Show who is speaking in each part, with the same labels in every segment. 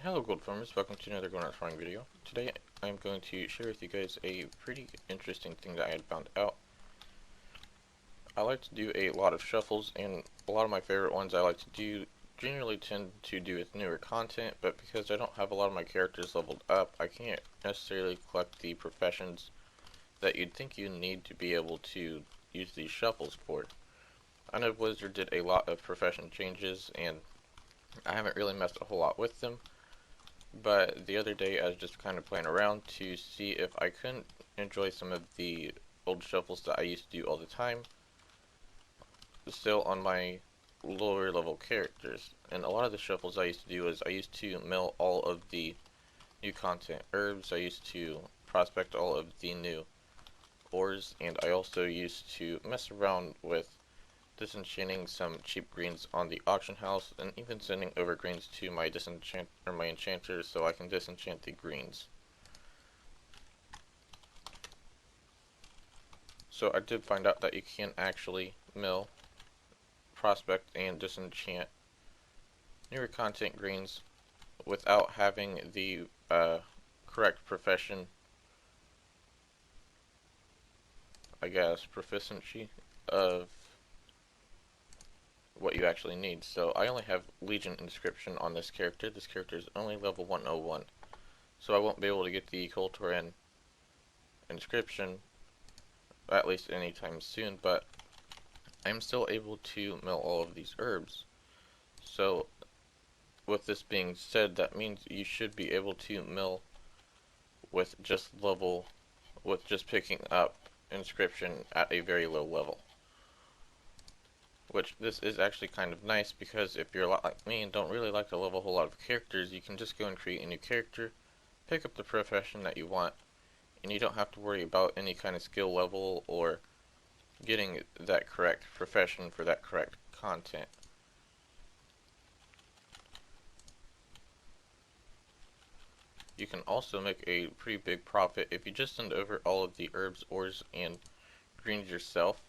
Speaker 1: Hello gold farmers, welcome to another Going Out Farming video. Today I'm going to share with you guys a pretty interesting thing that I had found out. I like to do a lot of shuffles, and a lot of my favorite ones I like to do generally tend to do with newer content, but because I don't have a lot of my characters leveled up, I can't necessarily collect the professions that you'd think you need to be able to use these shuffles for. I know Blizzard did a lot of profession changes, and I haven't really messed a whole lot with them. But the other day I was just kind of playing around to see if I couldn't enjoy some of the old shuffles that I used to do all the time still on my lower level characters. And a lot of the shuffles I used to do is I used to mill all of the new content herbs, I used to prospect all of the new ores, and I also used to mess around with disenchanting some cheap greens on the auction house, and even sending over greens to my enchanter so I can disenchant the greens. So I did find out that you can actually mill, prospect, and disenchant newer content greens without having the correct profession, I guess, proficiency of what you actually need. So I only have Legion inscription on this character. This character is only level 101, so I won't be able to get the Coltoran inscription at least anytime soon, but I'm still able to mill all of these herbs. So with this being said, that means you should be able to mill with just picking up inscription at a very low level. Which, this is actually kind of nice, because if you're a lot like me and don't really like to level a whole lot of characters, you can just go and create a new character, pick up the profession that you want, and you don't have to worry about any kind of skill level or getting that correct profession for that correct content. You can also make a pretty big profit if you just send over all of the herbs, ores, and greens yourself.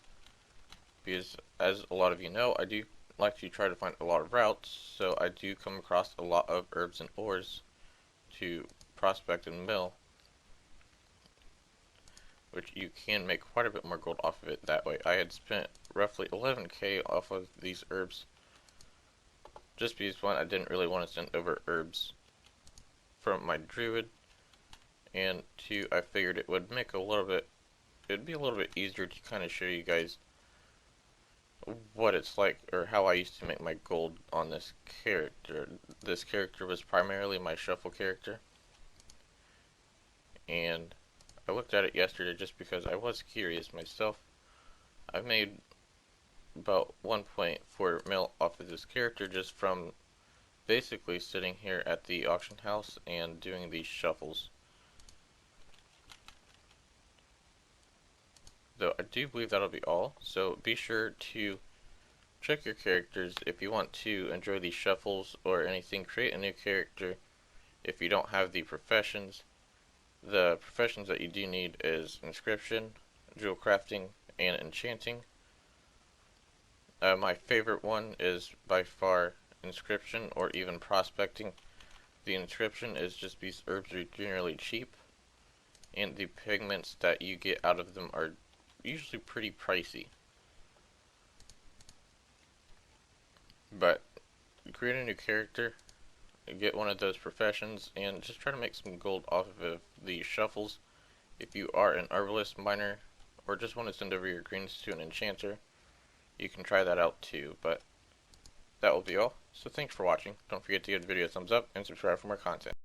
Speaker 1: Because, as a lot of you know, I do like to try to find a lot of routes, so I do come across a lot of herbs and ores to prospect and mill, which you can make quite a bit more gold off of it that way. I had spent roughly 11k off of these herbs, just because, one, I didn't really want to send over herbs from my druid, and two, I figured it would make it'd be a little bit easier to kind of show you guys what it's like, or how I used to make my gold on this character. This character was primarily my shuffle character, and I looked at it yesterday just because I was curious myself. I've made about 1.4 mil off of this character just from basically sitting here at the auction house and doing these shuffles. Though I do believe that'll be all, so be sure to check your characters if you want to enjoy these shuffles or anything. Create a new character if you don't have the professions. The professions that you do need is inscription, jewel crafting, and enchanting. My favorite one is by far inscription, or even prospecting. The inscription is just because herbs are generally cheap, and the pigments that you get out of them are usually pretty pricey. But create a new character, get one of those professions, and just try to make some gold off of the shuffles. If you are an herbalist, miner, or just want to send over your greens to an enchanter, you can try that out too. But that will be all. So thanks for watching. Don't forget to give the video a thumbs up and subscribe for more content.